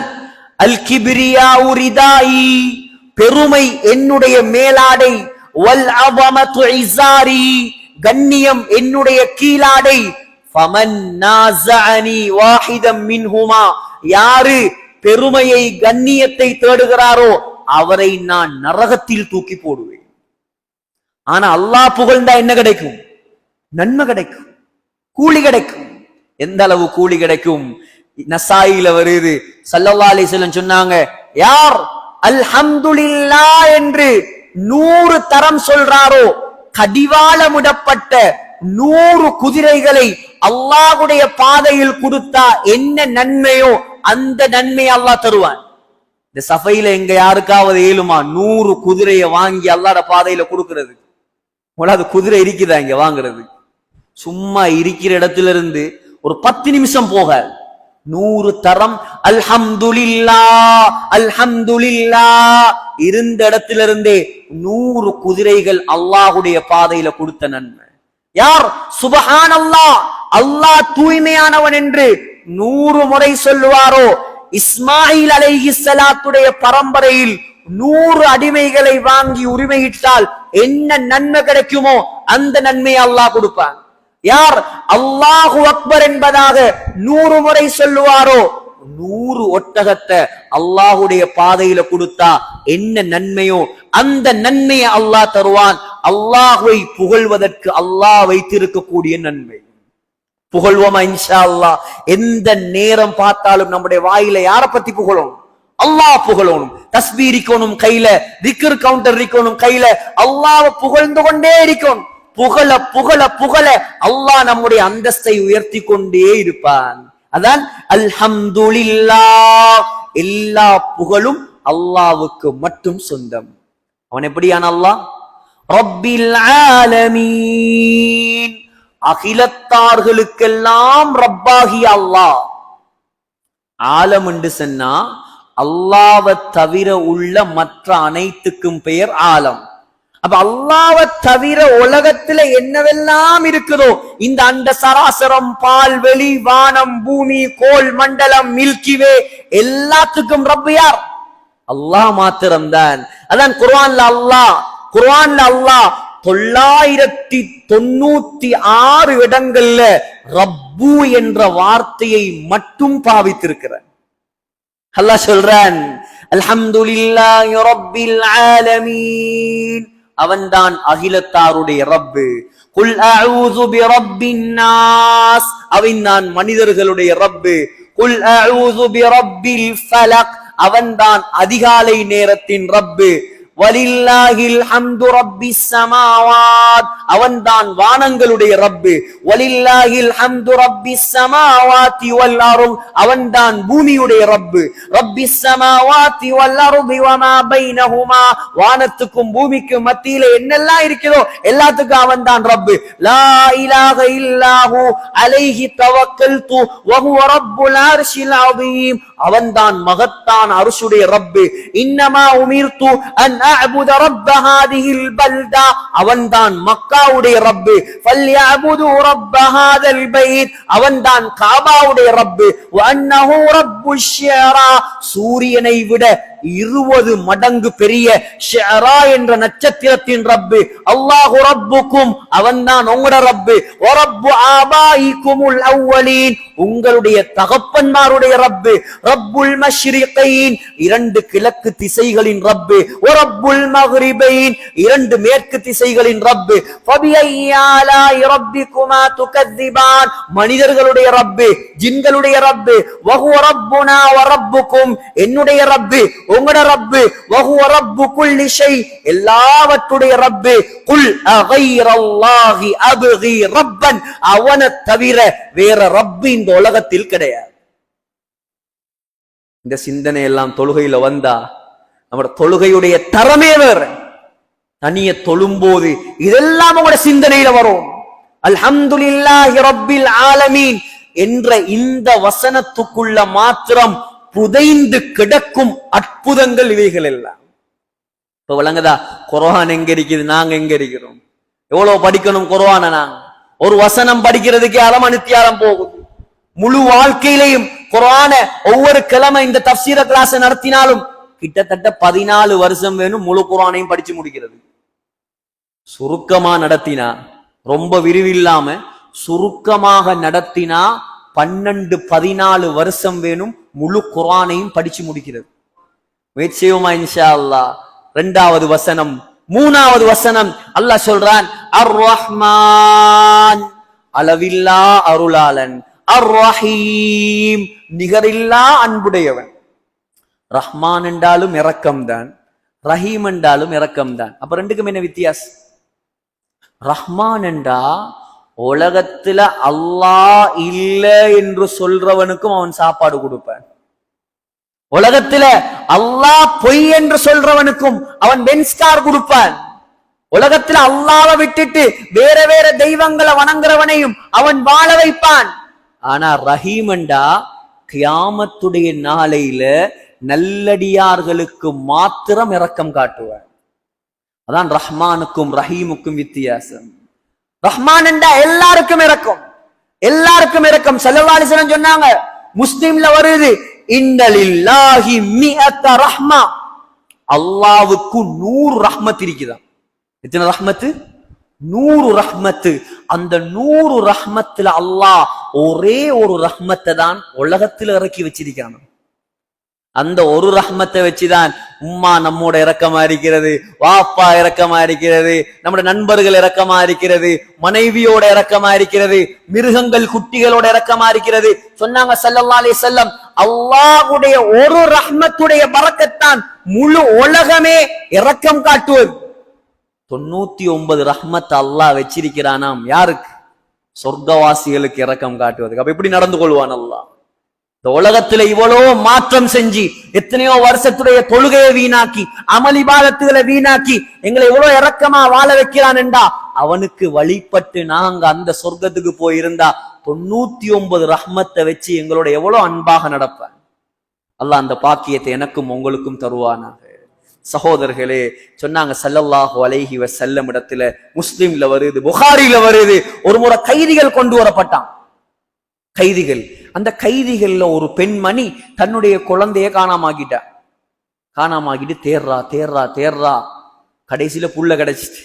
அல் கிப்ரியா ரிதாயி பெருமை என்னுடைய மேலாடை, வல் அஸமது இஸாரி கண்ணியம் என்னுடைய கீழாடை, ஃபமன் நாஸஅனி வாஹிதம் மின்ஹுமா யாரு பெருமையை கண்ணியத்தை தேடுகிறாரோ அவரை நான் நரகத்தில் தூக்கி போடுவேன். ஆனா அல்லாஹ் புகழ்ந்தா என்ன கிடைக்கும்? நன்மை கிடைக்கும், கூலி கிடைக்கும். எந்த அளவு கூலி கிடைக்கும்? நசாயில வருது, ஸல்லல்லாஹு அலைஹி வஸல்லம் சொன்னாங்க, யார் அல்ஹம்துலில்லாஹ் என்று 100 தரம் சொல்றாரோ கடிவாளமிடப்பட்ட 100 குதிரைகளை அல்லாஹ்வுடைய பாதையில் கொடுத்தா என்ன நன்மையோ அந்த நன்மையை அல்லாஹ் தருவான். இந்த சஃபையில எங்க யாருக்காவது ஏழுமா 100 குதிரையை வாங்கி அல்லாஹ்வுடைய பாதையில கொடுக்கிறது? அது குதிரை இருக்குதா இங்க வாங்குறது? சும்மா இருக்கிற இடத்துல இருந்து ஒரு 10 நிமிஷம் போக 100 தரம் அல்ஹம்துலில்லாஹ் அல்ஹம்துலில்லாஹ் இருந்த இடத்திலிருந்தே 100 குதிரைகள் அல்லாஹ்வுடைய பாதையில கொடுத்த நன்மை. யார் சுப்ஹானல்லாஹ் அல்லாஹ் தூய்மையானவன் என்று 100 முறை சொல்லுவாரோ, இஸ்மாயில் அலைஹிஸ்ஸலாத்துடைய பரம்பரையில் 100 அடிமைகளை வாங்கி உரிமையிட்டால் என்ன நன்மை கிடைக்குமோ அந்த நன்மையை அல்லாஹ் கொடுப்பான். யார் அல்லாஹு அக்பர் என்பதாக 100 முறை சொல்லுவாரோ 100 ஒட்டகத்தை அல்லாஹுடைய பாதையில கொடுத்தா என்ன நன்மையோ அந்த நன்மையை அல்லாஹ் தருவான். அல்லாஹ்வை புகழ்வதற்கு அல்லாஹ் வைத்திருக்கக்கூடிய நன்மை. புகழ்வோமா இன்ஷா அல்லாஹ். எந்த நேரம் பார்த்தாலும் நம்முடைய வாயில யாரை பத்தி புகழணும்? அல்லாஹ் புகழணும். தஸ்பீர் இருக்கணும் கையில, திக்ர் கவுண்டர் இருக்கணும் கையில, அல்லாஹ்வை புகழ்ந்து கொண்டே இருக்கணும். புகழ புகழ புகழ அல்லாஹ் நம்முடைய அந்தஸ்தை உயர்த்தி கொண்டே இருப்பான். அதான் அல்ஹம்துலில்லாஹ் எல்லா புகழும் அல்லாஹ்வுக்கு மட்டும் சொந்தம். அவன் எப்படியான அல்லாஹ்? ரப்பில் ஆலமீன் அகிலத்தார்களுக்கெல்லாம் ரப்பாகிய அல்லாஹ். ஆலம் என்று சொன்னா அல்லாஹ்வை தவிர உள்ள மற்ற அனைத்துக்கும் பெயர் ஆலம். அப்ப அல்லாஹ்வை தவிர உலகத்துல என்னவெல்லாம் இருக்குதோ, இந்த அண்ட சராசரம், பால்வெளி, வானம், பூமி, கோள் மண்டலம், மில்கிவே எல்லாத்துக்கும் ரப்பு யார்? அல்லாஹ் மாத்திரம்தான். அதான் குர்ஆன்ல அல்லாஹ் 996 இடங்கள்ல ரப்பு என்ற வார்த்தையை மட்டும் பாவித்திருக்கிறார். அல்லாஹ் சொல்றான், அல்ஹம்துலில்லாஹி ரப்பில் ஆலமீன் அவன்தான் அகிலத்தாருடைய ரப்பு. குல் அஊது பிரப்பின் நாஸ், அவன்தான் மனிதர்களுடைய ரப்பு. குல் அஊது பிரப்பில் ஃபலக், அவன்தான் அதிகாலை நேரத்தின் ரப்பு. வலில்லாஹில் ஹம்து ரப்பிஸ் ஸமாவாத், அவன்தான் வானங்களுடைய ரப்பு. வலில்லாஹில் ஹம்து ரப்பிஸ் ஸமாவாதி வல் அர்த், அவன்தான் பூமியுடைய ரப்பு. ரப்பிஸ் ஸமாவாதி வல் அர்த் வமா பைனஹுமா, வானத்துக்கும் பூமிக்கும் மத்தியில என்னெல்லாம் இருக்கிறதோ எல்லாத்துக்கும் அவன்தான் ரப்பு. லா இலாஹ இல்லாஹு அலைஹி தவக்கல்து வஹுவ ரப்புல் அர்ஷில் அஸீம், அவன்தான் மகத்தான் அர்ஷுடைய ரப்பு. இன்னமா உமிர்து அன் அஅபுத ரப்ப ஹாதிஹில் பல்தா, அவன்தான் மக்காவுடைய ரப்பு. ஃபல்யஅபுது ரப்ப ஹாதல் பைத், அவன்தான் காபாவுடைய ரப்பு. வ அன்னஹு ரப்புஷ் ஷியரா, சூரியனை விட 20 மடங்கு பெரிய ஷியரா என்ற நட்சத்திரத்தின் ரப்பு. அல்லாஹு ரப்புக்கும், அவன்தான் உங்களோட ரப்பு. வ ரப்பு ஆபாயிக்குமுல் அவ்வலீன், உங்களுடைய தகப்பன்மாருடைய ரப்பு. ரப்புல் மஷ்ரிகைன், 2 கிழக்கு திசைகளின் ரப்பு. வ ரப்புல் மக்ரிபைன், 2 மேற்கு திசைகளின் ரப்பு. ஃபபிஐயி ஆலாஇ ரப்பிகுமா துகذிபான், மனிதர்களுடைய ரப்பு, ஜின்களுடைய ரப்பு. வஹுவ ரப்புனா வ ரப்புக்கும், என்னுடைய ரப்பு உங்களோட ரப்பு. வஹுவ ரப்பு குல்லி ஷை, எல்லாவற்றுடைய ரப்பு. குல் அகைரல்லாஹி அப்கி ரப்பன், அவனை தவிர வேற ரப்பு இந்த உலகத்தில் கிடையாது. இந்த சிந்தனை எல்லாம் தொழுகையில வந்தா நம்முடைய தொழுகையுடைய தரமே வேற. தனிய தொழும்போது இதெல்லாம் உங்களோட சிந்தனையில வரும். அல்ஹம்துலில்லாஹி ரப்பில் ஆலமீன் என்ற இந்த வசனத்துக்குள்ள மாத்திரம் புதைந்து கிடக்கும் அற்புதங்கள் இவைகள் எல்லாம். இப்ப விளங்குதா? குர்ஆன் எங்க இருக்குது, நாங்க எங்க இருக்கிறோம்? எவ்வளவு படிக்கணும் குர்ஆன? நாங்க ஒரு வசனம் படிக்கிறதுக்கே அலமணித்தியாரம் போகுது. முழு வாழ்க்கையிலையும் குர்ஆன ஒவ்வொரு கிழமை இந்த தஃப்சீர கிளாஸ் நடத்தினாலும் கிட்டத்தட்ட 14 வருஷம் வேணும் முழு குர்ஆனையும் படிச்சு முடிக்கிறது. சுருக்கமா நடத்தினா, ரொம்ப விரிவில்லாம சுருக்கமாக நடத்தினா 12-14 வருஷம் வேணும் முழு குர்ஆனையும் படிச்சு முடிக்கிறது. முயற்சி செய்வோமா இன்ஷா அல்லாஹ்? 2வது வசனம், 3வது வசனம் அல்லாஹ் சொல்றான், அர் ரஹ்மான், அளவில்லா அருளாளன். அர் ரஹீம், நிகரில்லா அன்புடையவன். ரஹ்மான் என்றாலும் இரக்கம்தான், ரஹீம் என்றாலும் இரக்கம்தான். அப்ப ரெண்டுக்கும் என்ன வித்தியாசம்? ரஹ்மான் என்றா உலகத்துல அல்லாஹ் இல்ல என்று சொல்றவனுக்கும் அவன் சாப்பாடு கொடுப்பான். உலகத்துல அல்லாஹ் பொய் என்று சொல்றவனுக்கும் அவன் பென்ஸ்கார் கொடுப்பான். உலகத்துல அல்லாஹ்வை விட்டுட்டு வேற வேற தெய்வங்களை வணங்குறவனையும் அவன் வாழ வைப்பான். ஆனா ரஹீமண்டா கியாமத்துடைய நாளையில நல்லடியார்களுக்கு மாத்திரம் இரக்கம் காட்டுவான். அதான் ரஹ்மானுக்கும் ரஹீமுக்கும் வித்தியாசம். ரஹ்மான் என்றா எல்லாருக்கும் இரக்கம், எல்லாருக்கும் இரக்கம். ஸல்லல்லாஹு அலைஹி வஸல்லம் சொன்னாங்க, முஸ்லிம்ல வருது, இன்னலில்லாஹி மிஅத ரஹ்மா, அல்லாஹ்வுக்கு 100 ரஹ்மத் இருக்குதாம். எத்தனை ரஹ்மத்து? 100 ரஹ்மத்து. அந்த 100 ரஹ்மத்துல அல்லாஹ் ஒரே ஒரு ரஹ்மத்தை தான் உலகத்துல இறக்கி வச்சிருக்கான். அந்த ஒரு ரஹ்மத்தை வச்சுதான் உம்மா நம்மோட இரக்கமா இருக்கிறது, வாப்பா இரக்கமா இருக்கிறது, நம்முடைய நண்பர்கள் இரக்கமா இருக்கிறது, மனைவியோட இரக்கமா இருக்கிறது, மிருகங்கள் குட்டிகளோட இரக்கமா இருக்கிறது. சொன்னாங்க ஸல்லல்லாஹு அலைஹி வஸல்லம், அல்லாஹ்வுடைய ஒரு ரஹ்மத்துடைய பரக்கத்தான் முழு உலகமே இரக்கம் காட்டுவது. 99 ரஹ்மத் அல்லாஹ் வச்சிருக்கிறானாம். யாருக்கு? சொர்க்கவாசிகளுக்கு இரக்கம் காட்டுவதுக்கு. அப்ப எப்படி நடந்து கொள்வான் அல்லாஹ்? இந்த உலகத்துல இவ்வளோ மாற்றம் செஞ்சு எத்தனையோ வருஷத்துடைய தொழுகையை வீணாக்கி அமளிபாதத்துகளை வீணாக்கி எங்களை எவ்வளவு இரக்கமா வாழ வைக்கிறான் என்றா அவனுக்கு வழிபட்டு நாங்க அந்த சொர்க்கத்துக்கு போயிருந்தா 99 ரஹ்மத்தை வச்சு எங்களோட எவ்வளவு அன்பாக நடப்பேன். அல்லாஹ் அந்த பாக்கியத்தை எனக்கும் உங்களுக்கும் தருவானாக. சகோதரர்களே, சொன்னாங்க ஸல்லல்லாஹு அலைஹி வஸல்லம் இடத்துல, முஸ்லிம்ல வருது, புகாரில வருது, ஒரு முறை கைதிகள் கொண்டு வரப்பட்டான். கைதிகள், அந்த கைதிகள்ல ஒரு பெண்மணி தன்னுடைய குழந்தைய காணாமாக்கிட்டா. காணாமாக்கிட்டு தேர்றா தேர்றா தேர்றா, கடைசியில புள்ள கிடைச்சிட்டு,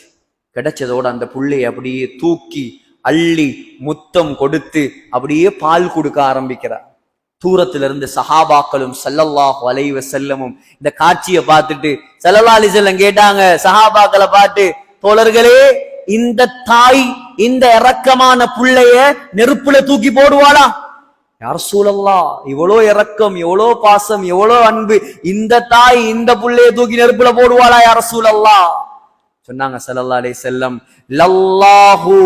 கிடைச்சதோட அந்த புள்ளைய அப்படியே தூக்கி அள்ளி முத்தம் கொடுத்து அப்படியே பால் கொடுக்க ஆரம்பிக்கிறார். தூரத்துல இருந்து சஹாபாக்களும் ஸல்லல்லாஹு அலைஹி வஸல்லமும் இந்த காட்சியை பார்த்துட்டு ஸல்லல்லாஹு அலைஹி வஸல்லம் கேட்டாங்க சஹாபாக்களை பார்த்து, தோழர்களே, இந்த தாய் இந்த இரக்கமான புள்ளைய நெருப்புல தூக்கி போடுவாளா? யார் ரசூலல்லா, இவ்வளோ இரக்கம், எவ்வளோ பாசம், எவ்வளோ அன்பு, இந்த தாய் இந்த புள்ளைய தூக்கி நெருப்புல போடுவாளா யார் ரசூலல்லா? சொன்னாங்க ஸல்லல்லாஹு அலைஹி வஸல்லம், லல்லாஹு,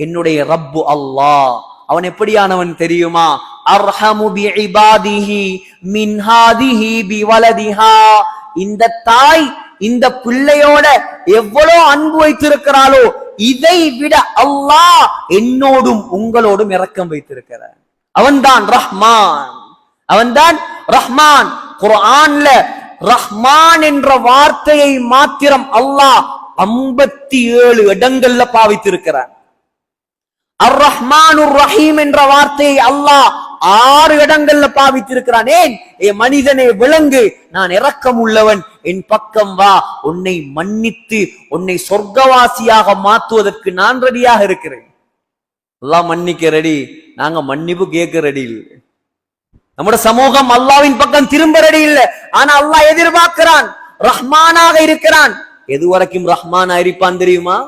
என்னுடைய ரப்பு அல்லாஹ், அவன் எப்படியானவன் தெரியுமா? அர்ஹமு பிஇபாதிஹி மின் ஹாதிஹி பிவலதிஹா, இந்த தாய் இந்த பிள்ளையோட எவ்வளவு அன்பு வைத்திருக்கிறாளோ இதை விட அல்லாஹ் என்னோடும் உங்களோடும் இரக்கம் வைத்திருக்கிறார். அவன்தான் ரஹ்மான், அவன்தான் ரஹ்மான். குர்ஆன்ல ரஹ்மான் என்ற வார்த்தையை மாத்திரம் அல்லாஹ் 57 இடங்கள்ல பாவித்திருக்கிறார். அர் ரஹ்மானுர் ரஹீம் என்ற வார்த்தையை அல்லாஹ் 6 இடங்கள்ல பாவித்திருக்கிறான். ஏன்? மனிதனே விளங்கு, நான் இரக்கம் உள்ளவன், என் பக்கம் வா, உன்னை மன்னித்து உன்னை சொர்க்கவாசியாக மாற்றுவதற்கு நான் ரெடியாக இருக்கிறேன். அல்லாஹ் மன்னிக்க ரெடி, நாங்க மன்னிப்பு கேட்க ரெடி இல்லை. நம்முடைய சமூகம் அல்லாஹ்வின் பக்கம் திரும்ப ரெடி இல்லை. ஆனா அல்லாஹ் எதிர்பார்க்கிறான், ரஹ்மானாக இருக்கிறான். எது வரைக்கும் ரஹ்மானா இருப்பான் தெரியுமா?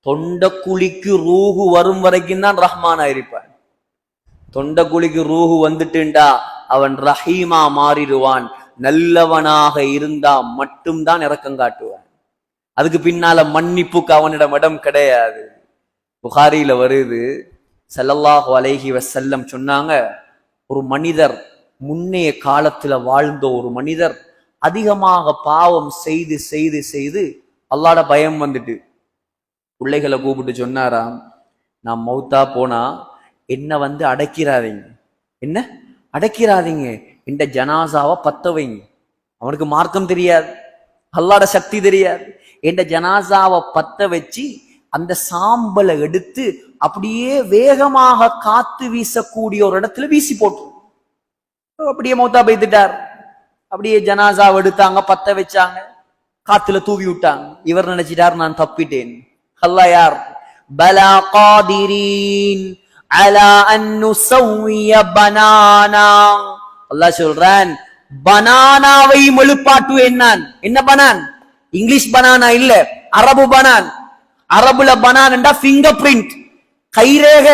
தொண்டக்குழிக்கு ரூஹு வரும் வரைக்கும் தான் ரஹ்மானா இருப்பான். தொண்டக்குழிக்கு ரூஹு வந்துட்டுண்டா அவன் ரஹீமா மாறிடுவான். நல்லவனாக இருந்தா மட்டும்தான் இரக்கம் காட்டுவான். அதுக்கு பின்னால மன்னிப்புக்கு அவனிடம் இடம் கிடையாது. புகாரியில வருது, ஸல்லல்லாஹு அலைஹி வஸல்லம் சொன்னாங்க, ஒரு மனிதர், முன்னைய காலத்துல வாழ்ந்த ஒரு மனிதர் அதிகமாக பாவம் செய்து செய்து செய்து அல்லாஹ்ட பயம் வந்துட்டு பிள்ளைகளை கூப்பிட்டு சொன்னாராம், நான் மௌத்தா போனா என்ன அடக்கிறாதீங்க, என்ன அடக்கிறாதீங்க, இந்த ஜனாசாவை பத்த வைங்க. அவனுக்கு மார்க்கம் தெரியாது, அல்லாஹ்ட சக்தி தெரியாது. இந்த ஜனாசாவை பத்த வச்சு அந்த சாம்பலை எடுத்து அப்படியே வேகமாக காத்து வீசக்கூடிய ஒரு இடத்துல வீசி போட்டு அப்படியே மௌத்தா போய்த்துட்டார். அப்படியே ஜனாசாவை எடுத்தாங்க, பத்த வச்சாங்க, காத்துல தூவி விட்டாங்க. இவர் நினைச்சிட்டார், நான் தப்பிட்டேன். அல்லாஹ் யார்? பலா காதிரீன் அலா அன் நுஸவ்விய பனானா. அல்லாஹ் சொல்றான், பனானாவை எழுப்பாட்டுவேன் நான். என்ன பனான்? இங்கிலீஷ் பனானா இல்ல, அரபு பனான். அரபுல பனான் என்றா ஃபிங்கர் பிரிண்ட், கைரேக.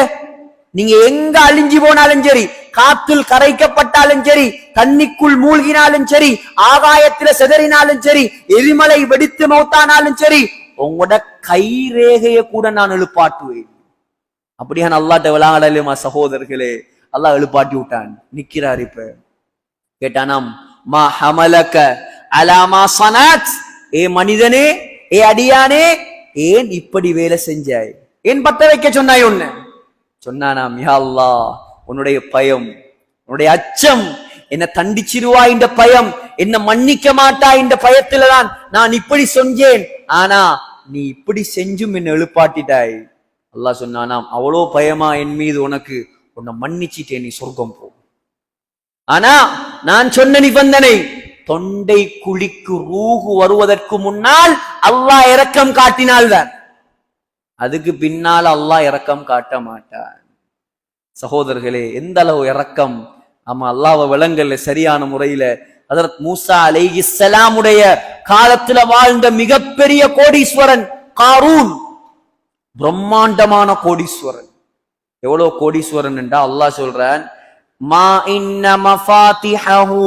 நீங்க எங்க அழிஞ்சு போனாலும் சரி, காத்தில் கரைக்கப்பட்டாலும் சரி, தண்ணிக்குள் மூழ்கினாலும் சரி, ஆகாயத்துல சிதறினாலும் சரி, எரிமலை வெடித்து மௌத்தானாலும் சரி, உங்களோட கைரேகைய கூட நான் எழுப்பாட்டுவேன். அப்படியான அல்லாஹ்ட்ட விளையாடலுமா சகோதரர்களே? அல்லாஹ் எழுப்பாட்டி விட்டான். நிக்கிறார். இப்ப கேட்டானாம், மா ஹமலக அலா மா ஸனத், ஏ மனிதனே, ஏ அடியானே, ஏன் இப்படி வேலை செஞ்சாய்? ஏன் பத்த வைக்க சொன்னாய்? ஒண்ணு சொன்னானாம், யா அல்லாஹ், உன்னுடைய பயம், உன்னுடைய அச்சம், என்ன தண்டிச்சிருவா இந்த பயம், என்ன மன்னிக்க மாட்டா இந்த பயத்துலதான் நான் இப்படி செஞ்சேன். ஆனா நீ இப்படி செஞ்சும் என்ன எழுப்பாட்டிட்டாய். அல்லாஹ் சொன்னானாம், அவ்வளோ பயமா என் மீது உனக்கு? உன்னை மன்னிச்சிட்டே, நீ சொர்க்கம் போ. ஆனா நான் சொன்ன நிபந்தனை, தொண்டை குழிக்கு ரூஹு வருவதற்கு முன்னால் அல்லாஹ் இரக்கம் காட்டினால்தான், அதுக்கு பின்னால் அல்லாஹ் இரக்கம் காட்ட மாட்டான். சகோதரர்களே, எந்த அளவு இரக்கம்! ஆமா, அல்லாஹ்வை விளங்கல்ல சரியான முறையில. ஹஜ்ரத் மூசா அலைஹிஸ்ஸலாமுடைய காலத்துல வாழ்ந்த மிகப்பெரிய கோடீஸ்வரன் காரூன், பிரம்மாண்டமான கோடீஸ்வரன். எவ்வளவு கோடீஸ்வரன் என்றா அல்லாஹ் சொல்றான், மா இன்ன மஃபாத்திஹஹு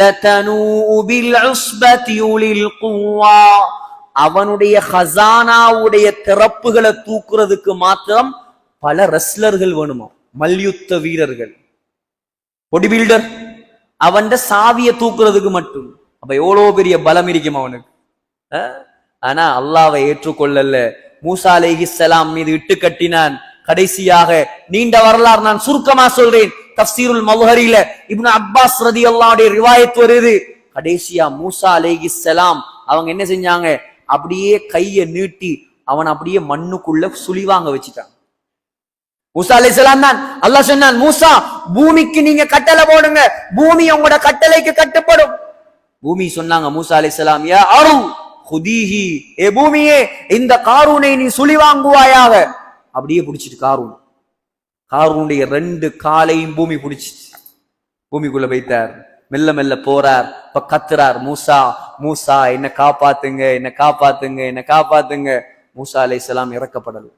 லதனூ பில் உஸ்பதி உலில் குவா. அவனுடைய ஹசானாவுடைய திறப்புகளை தூக்குறதுக்கு மாத்திரம் பல ரெஸ்லர்கள் வேணுமா, மல்யுத்த வீரர்கள், பொடி பில்டர். அவன் சாவிய தூக்குறதுக்கு மட்டும். அப்ப எவ்வளவு பெரிய பலம் இருக்கும் அவனுக்கு. ஆனா அல்லாஹ்வை ஏற்றுக்கொள்ளல. மூசா அலைஹிஸ்ஸலாம் மீது இட்டு கட்டினான். கடைசியாக நீண்ட வரலாறு நான் சுருக்கமா சொல்றேன். தஃப்சீருல் மல்ஹரில இப்னு அப்பாஸ் ரலியல்லாஹு ரிவாயத் வருது. கடைசியா மூசா அலைஹிஸ்ஸலாம் அவங்க என்ன செஞ்சாங்க? அப்படியே கையை நீட்டி அவன் அப்படியே மண்ணுக்குள்ள சுழிவாங்க வச்சுட்டான். மூசா அலைஹிஸ்ஸலாம் தான் அல்லாஹ் சொன்னான், மூசா, பூமிக்கு நீங்க கட்டளை போடுங்க, பூமி உங்களோட கட்டளைக்கு கட்டுப்படும். பூமி சொன்னாங்க மூசா அலைஹிஸ்ஸலாம், யா அரு குதீஹி, ஏ பூமியே, இந்த காரூனை நீ சுழிவாங்குவாயாக. அப்படியே பிடிச்சிட்டு காரூனுடைய 2 காலையும் பூமி பிடிச்சிட்டு பூமிக்குள்ள வைத்தார். மெல்ல மெல்ல போறார். இப்ப கத்துறார், மூசா மூசா, என்ன காப்பாத்துங்க, என்ன காப்பாத்துங்க, என்ன காப்பாத்துங்க. மூசா அலைஹிஸ்ஸலாம் இறக்கப்படல.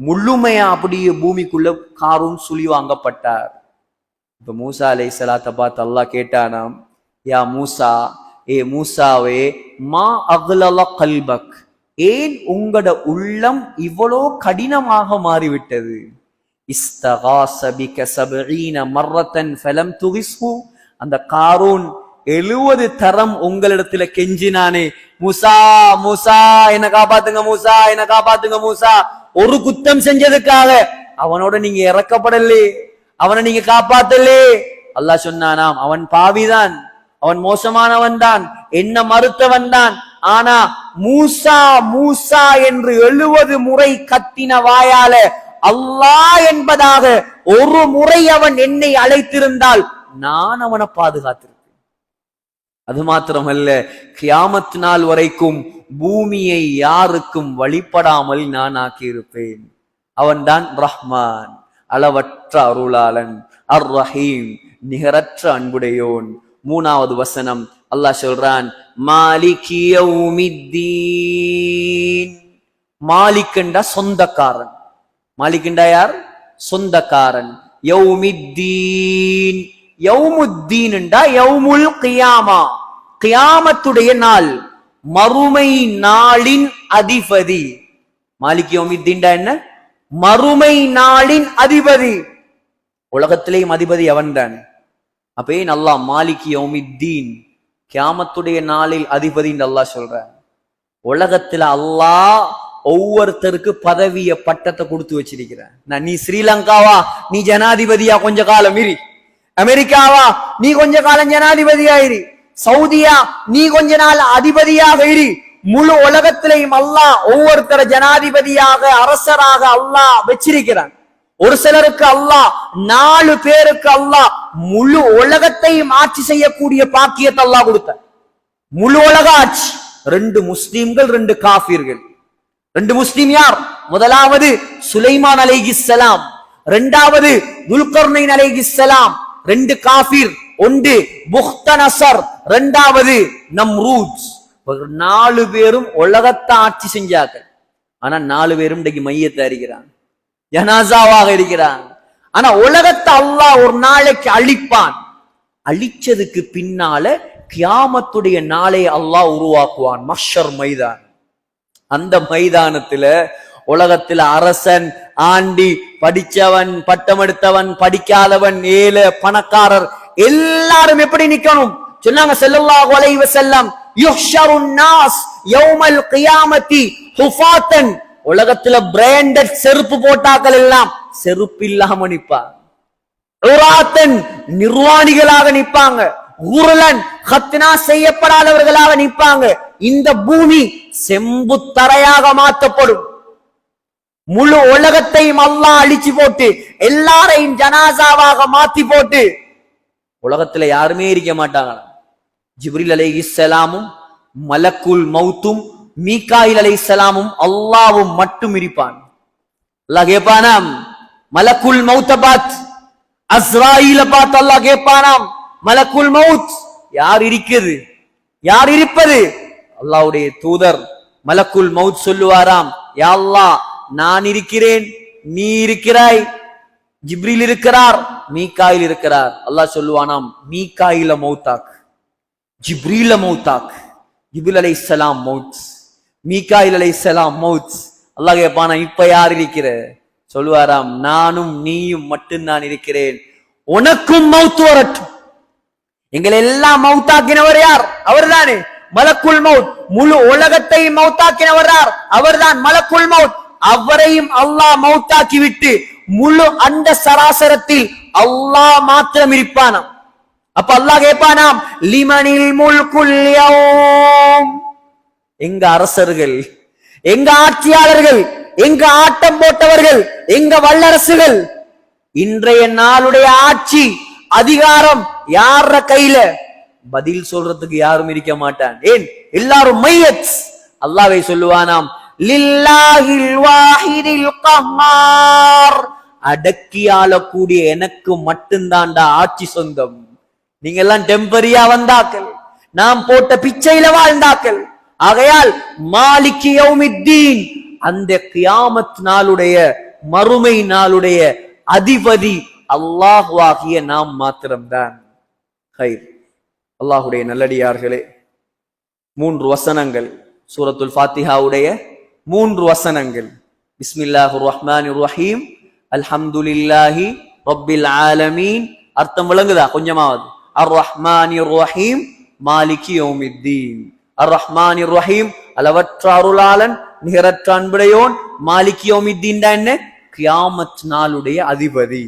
முழுமையா அப்படியே பூமிக்குள்ள காரூன் சுழி வாங்கப்பட்டார். இப்ப மூசா அலைஹிஸ்ஸலாத்தை பார்த்து அல்லாஹ் கேட்டானாம், யா மூசா, ஏ மூசாவே, மா அக்லல கல்பக், ஏன் உங்களோட உள்ளம் இவ்வளோ கடினமாக மாறிவிட்டது? இஸ்தகாஸ பிக 70 மர்ரத்தன் ஃபலம் துகிஸ்ஹு, அந்த காரூன் 70 தரம் உங்களிடத்துல கெஞ்சினானே, மூசா மூசா என்ன காப்பாத்துங்க, மூசா என்ன காப்பாத்துங்க மூசா. ஒரு குத்தம் செஞ்சதுக்காக அவனோட நீங்க இறக்கப்படலே, அவனை நீங்க காப்பாத்தலே. அல்லாஹ் சொன்னானாம், அவன் பாவிதான், அவன் மோசமானவன் தான், என்ன மறுத்தவன் தான். ஆனா மூசா மூசா என்று 70 முறை கத்தின வாயால அல்லாஹ் என்பதாக ஒரு முறை அவன் என்னை அழைத்திருந்தால் நான் அவனை பாதுகாத்திருப்பேன். அது மாத்திரமல்ல, கியாமத் நாள் வரைக்கும் பூமியை யாருக்கும் வழிபடாமல் நான் ஆக்கியிருப்பேன். அவன்தான் ரஹ்மான், அளவற்ற அருளாளன், அர் ரஹீம், நிகரற்ற அன்புடையோன். 3வது வசனம் அல்லாஹ் சொல்றான், மாலிகி யௌமித்தீன். மாலிக்ண்டா சொந்தக்காரன். மாலிக்ண்டா யார்? சொந்தக்காரன். யௌமித்தீன், யௌமுத்தீன்டா யௌமுல் கியாமா, கியாமத்துடைய நாள், மறுமை நாளின் அதிபதி. மாலிக் யௌமித்தீன்டா என்ன? மறுமை நாளின் அதிபதி. உலகத்திலேயும் அதிபதி அவன் தான். அப்ப ஏன் அல்லாஹ் மாலிக் யௌமித்தீன், கியாமத்துடைய நாளில் அதிபதி அல்லாஹ் சொல்றான்? உலகத்துல அல்லாஹ் ஒவ்வொருத்தருக்கு பதவிய பட்டத்தை கொடுத்து வச்சிருக்கிறான். நீ ஸ்ரீலங்காவா, நீ ஜனாதிபதியா கொஞ்ச காலம் இரு. அமெரிக்காவா, நீ கொஞ்ச காலம் ஜனாதிபதியா இரு. சவுதியா, நீ கொஞ்ச நாள் அதிபதியாக இரு. முழு உலகத்திலையும் அல்லாஹ் ஒவ்வொருத்தர ஜனாதிபதியாக, அரசராக அல்லாஹ் வச்சிருக்கிறான். ஒரு சிலருக்கு அல்லாஹ், 4 பேருக்கு அல்லாஹ் முழு உலகத்தையும் ஆட்சி செய்யக்கூடிய பாக்கியத்தை அல்லாஹ் கொடுத்தார். முழு உலக ஆட்சி. 2 முஸ்லிம்கள், 2 காஃபிர்கள். 2 முஸ்லிம் யார்? முதலாவது சுலைமான் அலைஹிஸ்ஸலாம், 2வது துல்கர்னைன் அலைஹிஸ்ஸலாம். 2 காஃபிர், 1 புக்தனசர், 2வது நம்ரூத். 4 பேரும் உலகத்தை ஆட்சி செஞ்சாங்க. ஆனா 4 பேரும் இன்றைக்கு மையத்தை அறிகிறான், ஜனாசாவாக இருக்கிறான். ஆனா உலகத்தை அல்லாஹ் ஒரு நாளைக்கு அழிப்பான். அழிச்சதுக்கு பின்னால கியாமத்துடைய நாளை அல்லாஹ் உருவாக்குவான், மஹ்ஷர் மைதான். அந்த மைதானத்துல உலகத்துல அரசன், ஆண்டி, படிச்சவன், பட்டம் எடுத்தவன், படிக்காதவன், ஏழை, பணக்காரர் எல்லாரும் எப்படி நிக்கணும் சொன்னாங்க ஸல்லல்லாஹு அலைஹி வஸல்லம், யுஹ்ஷருன் நாஸ் யௌமல் கியாமத்தி ஹுஃபாத்தன். உலகத்துல பிராண்டட் செருப்பு போட்டாக்கள் எல்லாம் செருப்பு இல்லாம நிப்பாங்க. உராத்தன், நிர்வாணிகளாக நிப்பாங்க. உருளன், ஹத்னா செய்யப்படாதவர்களாக நிப்பாங்க. இந்த பூமி செம்பு தரையாக மாற்றப்படும். முழு உலகத்தையும் அல்லாஹ் அழிச்சு போட்டு எல்லாரையும் ஜனாசாவாக மாத்தி போட்டு உலகத்துல யாருமே இருக்க மாட்டாங்க. ஜிப்ரீல் அலைஹிஸ்ஸலாமும் மலக்குல் மௌத்தும் மீகாயில் அலைஹிஸ்ஸலாமும் அல்லாஹ்வும் மட்டும் இருப்பான். அல்லாஹ் கேட்பானாம், மலக்குல் மௌத்த பாத், அஸ்ராயீல பார்த்து அல்லாஹ் கேட்பானாம், மலக்குல் மௌத் யார் இருக்குது, யார் இருப்பது? அல்லாஹ்வுடைய தூதர் மலக்குல் மௌத் சொல்லுவாராம், யா அல்லாஹ், நான் இருக்கிறேன், நீ இருக்கிறாய், ஜிப்ரீல் இருக்கிறார், மீகாயில் இருக்கிறார். அல்லாஹ் சொல்லுவானாம், மீகாயில மௌத்தாக், ஜிப்ரீல மௌத்தாக். ஜிப்ரீல் அலைஹிஸ்ஸலாம் மௌத், மீகாயில் அலைஹிஸ்ஸலாம் மௌத். அல்லாஹ் கேட்பானா, இப்ப யார் இருக்கிற? சொல்லுவாராம், நானும் நீயும் மட்டும்தான் இருக்கிறேன், உனக்கும் மௌத் வரட்டும். எங்களை எல்லாம் மௌத்தாக்கினவர் யார்? அவர்தானே மலக்குல் மௌத். முழு உலகத்தை மௌத்தாக்கினவர் யார்? அவர்தான் மலக்குல் மௌத். அவரையும் அல்லாஹ் மௌத்தாக்கி விட்டு முழு அண்ட சராசரத்தில் அல்லாஹ் மாத்திரம் இருப்பானாம். அப்ப அல்லாஹ் கேட்பானாம், லிமனில் முல்குல் யௌம். எங்க அரசர்கள், எங்க ஆட்சியாளர்கள், எங்க ஆட்டம் போட்டவர்கள், எங்க வல்லரசுகள்? இன்றைய நாளுடைய ஆட்சி அதிகாரம் யார கையில? பதில் சொல்றதுக்கு யாரும் இருக்க மாட்டான். ஏன்? எல்லாரும் மையத். அல்லாஹ்வை சொல்லுவானாம், லில்லாஹில் வாஹிதில் கஹ்ஹார். அடக்கி ஆளக்கூடிய எனக்கு மட்டும்தான்டா ஆட்சி சொந்தம். நீங்க எல்லாம் டெம்பரியா வந்தாக்கள், நாம் போட்ட பிச்சையில வாழ்ந்தாக்கள். ஆகையால் மாலிகி யௌமித்தீன், அந்த கியாமத் நாளுடைய மறுமை நாளுடைய அதிபதி அல்லாஹ்வாகிய நாம் மாத்திரம்தான். அல்லாஹுடைய நல்லடியார்களே, 3 வசனங்கள், சூரத்துல் ஃபாத்திஹாவுடைய 3 வசனங்கள். பிஸ்மில்லாஹிர் ரஹ்மானிர் ரஹீம், அல்ஹம்துலில்லாஹி ரப்பில் ஆலமீன். அர்த்தம் விளங்குதா கொஞ்சமாவது? அர் ரஹ்மானிர் ரஹீம் மாலிகி யௌமித்தீன். அர் ரஹ்மானிர் ரஹீம் அளவற்ற அருளாளன் நிகரற்ற அன்புடையோன். மாலிகி யௌமித்தீன் என்ன? கியாமத் நாளுடைய அதிபதி.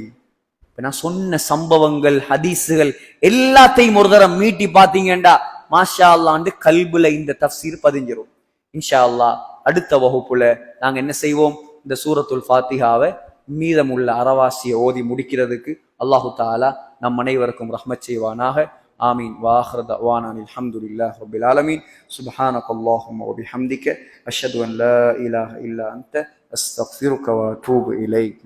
நான் சொன்ன சம்பவங்கள், ஹதீஸுகள் எல்லாத்தையும் ஒரு தரம் மீட்டி பாத்தீங்கண்டா மாஷா அல்லாஹ்ன்னு கல்புல இந்த தஃப்சீர் பதிஞ்சிரும். இன்ஷா அல்லாஹ் அடுத்த வகுப்புல நாங்க என்ன செய்வோம், இந்த சூரத்துல் ஃபாத்திஹாவை மீதமுள்ள அறவாசியை ஓதி முடிக்கிறதுக்கு அல்லாஹு தஆலா நம் அனைவருக்கும் ரஹ்மத் செய்வானாக. ஆமீன். வாஹிரு தஅவானா அல்ஹம்துலில்லாஹி ரப்பில் ஆலமீன். சுப்ஹானக்கல்லாஹும்ம வ பிஹம்திக அஷ்ஹது அன் லா இலாஹா இல்லா அன்த அஸ்தக்ஃபிருக வ அத்தூபு இலைக்.